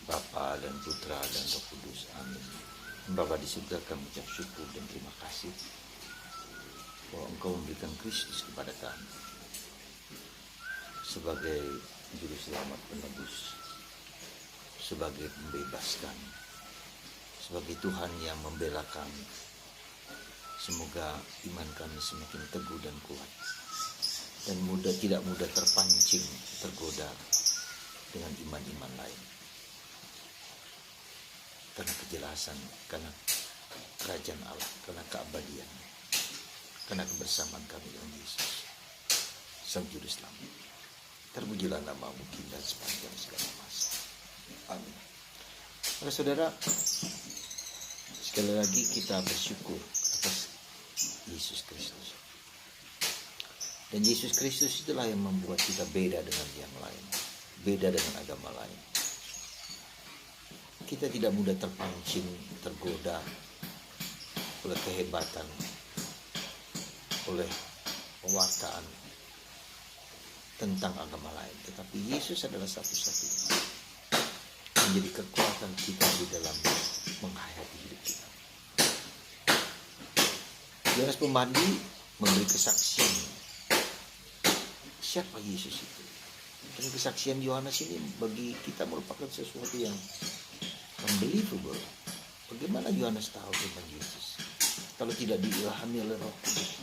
Bapa dan Putra dan Roh Kudus. Amin. Bapa di surga, kami ucap syukur dan terima kasih bahwa Engkau memberikan Kristus kepada kami sebagai juru selamat penebus, sebagai pembebas kami, sebagai Tuhan yang membela kami. Semoga iman kami semakin teguh dan kuat, dan tidak mudah terpancing, tergoda dengan iman-iman lain. Karena kejelasan, karena kerajaan Allah, karena keabadian, karena kebersamaan kami dengan Yesus, Sang Juru Selamat. Terpujilah nama-Mu dan sepanjang segala masa. Amin. Maka saudara, sekali lagi kita bersyukur atas Yesus Kristus. Dan Yesus Kristus itulah yang membuat kita beda dengan yang lain, beda dengan agama lain. Kita tidak mudah terpancing, tergoda oleh kehebatan, oleh pewartaan tentang agama lain. Tetapi Yesus adalah satu-satunya menjadi kekuatan kita di dalam menghayati hidup kita. Yohanes Pembandi memberi kesaksian siapa Yesus itu. Dan kesaksian Yohanes ini bagi kita merupakan sesuatu yang unbelievable. Bagaimana Yohanes tahu tentang Yesus kalau tidak diilhami oleh Roh Kudus,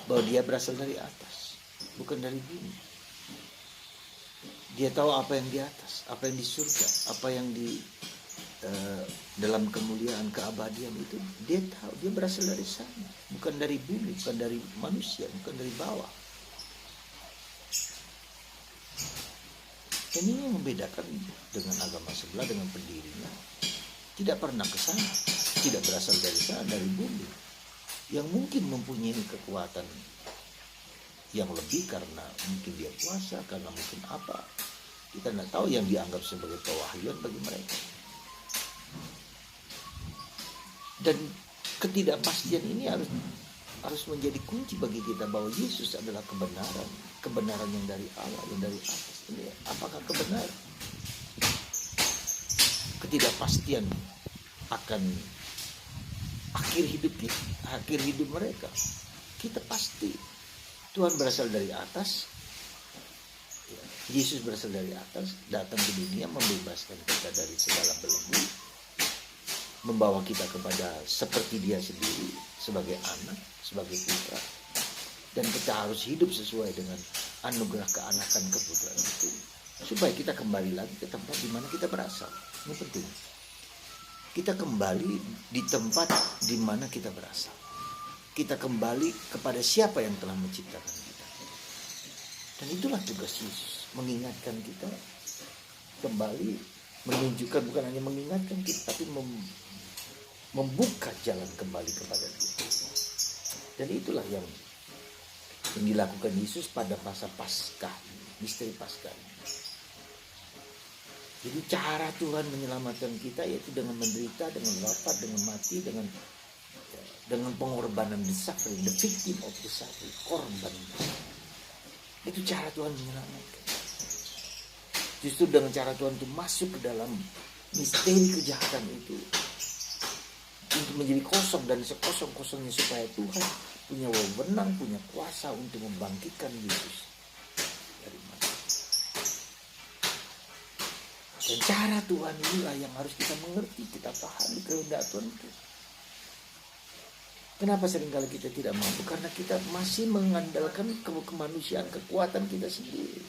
bahwa dia berasal dari atas, bukan dari bumi. Dia tahu apa yang di atas, apa yang di surga, apa yang di dalam kemuliaan keabadian itu. Dia tahu, dia berasal dari sana, bukan dari bumi, bukan dari manusia, bukan dari bawah. Ini yang membedakan dengan agama sebelah, dengan pendirinya. Tidak pernah ke sana, tidak berasal dari sana, dari bumi. Yang mungkin mempunyai kekuatan yang lebih karena mungkin dia puasa, karena mungkin apa. Kita tidak tahu, yang dianggap sebagai pewahyuan bagi mereka. Dan ketidakpastian ini harus menjadi kunci bagi kita bahwa Yesus adalah kebenaran yang dari Allah, yang dari atas. Ini apakah kebenaran? Ketidakpastian akan akhir hidup mereka. Kita pasti Tuhan berasal dari atas, Yesus berasal dari atas, datang ke dunia membebaskan kita dari segala belenggu, membawa kita kepada seperti dia sendiri, sebagai anak, sebagai putra. Dan kita harus hidup sesuai dengan anugerah keanakan keputraan itu, supaya kita kembali lagi ke tempat di mana kita berasal. Ini penting. Kita kembali di tempat di mana kita berasal. Kita kembali kepada siapa yang telah menciptakan kita. Dan itulah tugas Yesus, mengingatkan kita kembali, menunjukkan, bukan hanya mengingatkan kita, tapi membuka jalan kembali kepada Dia. Dan itulah yang dilakukan Yesus pada masa Paskah, misteri Paskah. Jadi cara Tuhan menyelamatkan kita yaitu dengan menderita, dengan wafat, dengan mati, dengan pengorbanan, the suffering, the victim of the suffering, korban. Itu cara Tuhan menyelamatkan. Justru dengan cara Tuhan itu masuk ke dalam misteri kejahatan itu, untuk menjadi kosong, dan sekosong-kosongnya supaya Tuhan punya wewenang, punya kuasa untuk membangkitkan Yesus dari mati. Dan cara Tuhan inilah yang harus kita mengerti, kita pahami kehendak Tuhan itu. Kenapa seringkali kita tidak mampu? Karena kita masih mengandalkan kemanusiaan, kekuatan kita sendiri.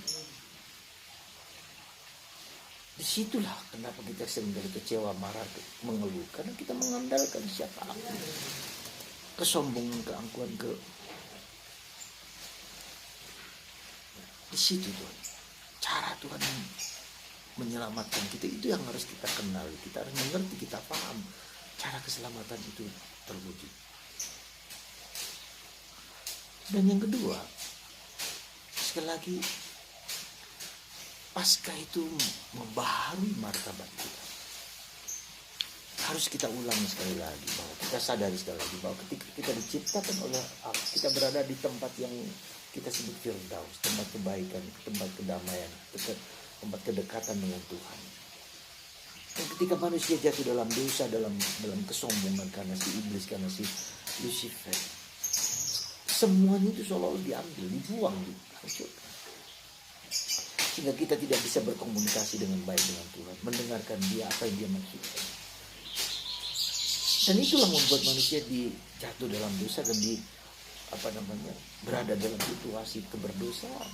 Disitulah kenapa kita seringkali kecewa, marah, mengeluh. Karena kita mengandalkan siapa aku. Kesombongan, keangkuhan, di situ Tuhan. Cara Tuhan menyelamatkan kita itu yang harus kita kenali. Kita harus mengerti, kita paham cara keselamatan itu terwujud. Dan yang kedua, sekali lagi, Paskah itu membaharui martabat kita. Harus kita ulangi sekali lagi, bahwa kita sadari sekali lagi bahwa ketika kita diciptakan oleh Allah, kita berada di tempat yang kita sebut Firdaus, tempat kebaikan, tempat kedamaian, tempat kedekatan dengan Tuhan. Dan ketika manusia jatuh dalam dosa, dalam kesombongan karena si iblis, karena si Lucifer, semuanya itu seolah-olah diambil, dibuang, dihancurkan. Sehingga kita tidak bisa berkomunikasi dengan baik dengan Tuhan, mendengarkan Dia, apa yang Dia maksudkan. Dan itulah membuat manusia jatuh dalam dosa dan berada dalam situasi keberdosaan,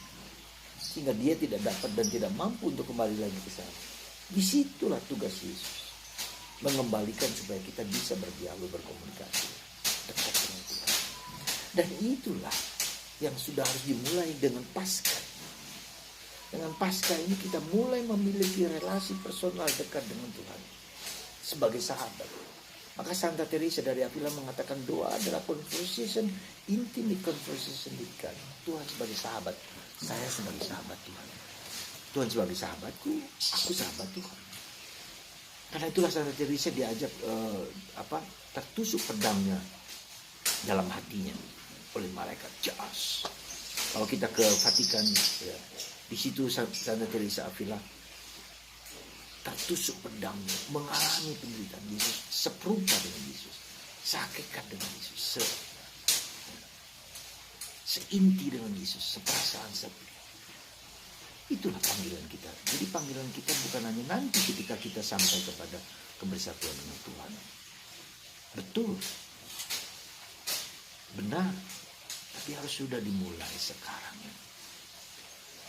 sehingga dia tidak dapat dan tidak mampu untuk kembali lagi ke sana. Disitulah tugas Yesus, mengembalikan supaya kita bisa berdialog, berkomunikasi dekat dengan Tuhan. Dan itulah yang sudah harus dimulai dengan Paskah. Dengan Paskah ini kita mulai memiliki relasi personal dekat dengan Tuhan sebagai sahabat. Maka Santa Teresa dari Avila mengatakan doa adalah conversation, intimate conversation with God. Tuhan sebagai sahabat, saya sebagai sahabat Tuhan. Tuhan sebagai sahabatku, aku sahabat Tuhan. Karena itulah Santa Teresa diajak tertusuk pedangnya dalam hatinya oleh malaikat jas. Kalau kita ke Vatikan, ya, di situ Santa Teresa Avila tertusuk pedangnya, mengalami penderitaan Yesus, seperupa dengan Yesus, sehakikat dengan Yesus, seinti dengan Yesus, seperasaan seperti. Itulah panggilan kita. Jadi panggilan kita bukan hanya nanti ketika kita sampai kepada kebersatuan dengan Tuhan. Betul, benar, tapi harus sudah dimulai sekarang.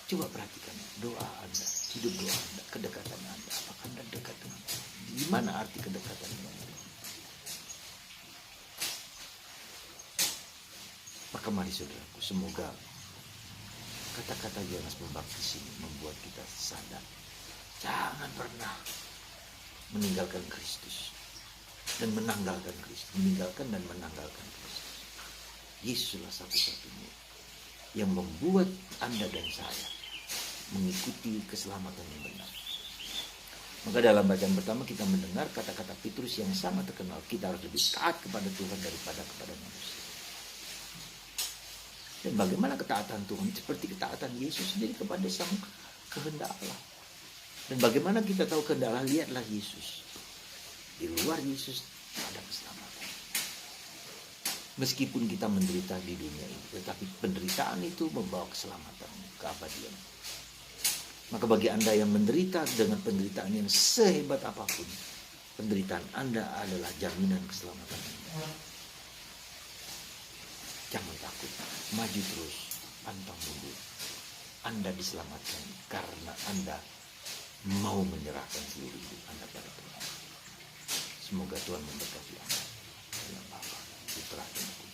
Coba perhatikan doa Anda, hidup doa Anda, kedekatan Anda. Apakah Anda dekat dengan Tuhan? Di mana arti kedekatan dengan Tuhan? Maka mari saudaraku, semoga kata-kata Yohanes Pembaptis ini membuat kita sadar. Jangan pernah meninggalkan Kristus dan menanggalkan Kristus. Meninggalkan dan menanggalkan Kristus. Yesuslah satu-satunya yang membuat Anda dan saya mengikuti keselamatan yang benar. Maka dalam bacaan pertama kita mendengar kata-kata Petrus yang sangat terkenal. Kita harus lebih taat kepada Tuhan daripada kepada manusia. Dan bagaimana ketaatan Tuhan? Seperti ketaatan Yesus sendiri kepada sang kehendak Allah. Dan bagaimana kita tahu kehendak Allah? Lihatlah Yesus. Di luar Yesus ada keselamatan. Meskipun kita menderita di dunia ini, tetapi penderitaan itu membawa keselamatan, keabadian. Maka bagi Anda yang menderita dengan penderitaan yang sehebat apapun, penderitaan Anda adalah jaminan keselamatan Anda. Jangan takut, maju terus, pantang mundur. Anda diselamatkan karena Anda mau menyerahkan seluruh hidup Anda pada Tuhan. Semoga Tuhan memberkati Anda. Dalam Bapa, Putra, dan Roh Kudus.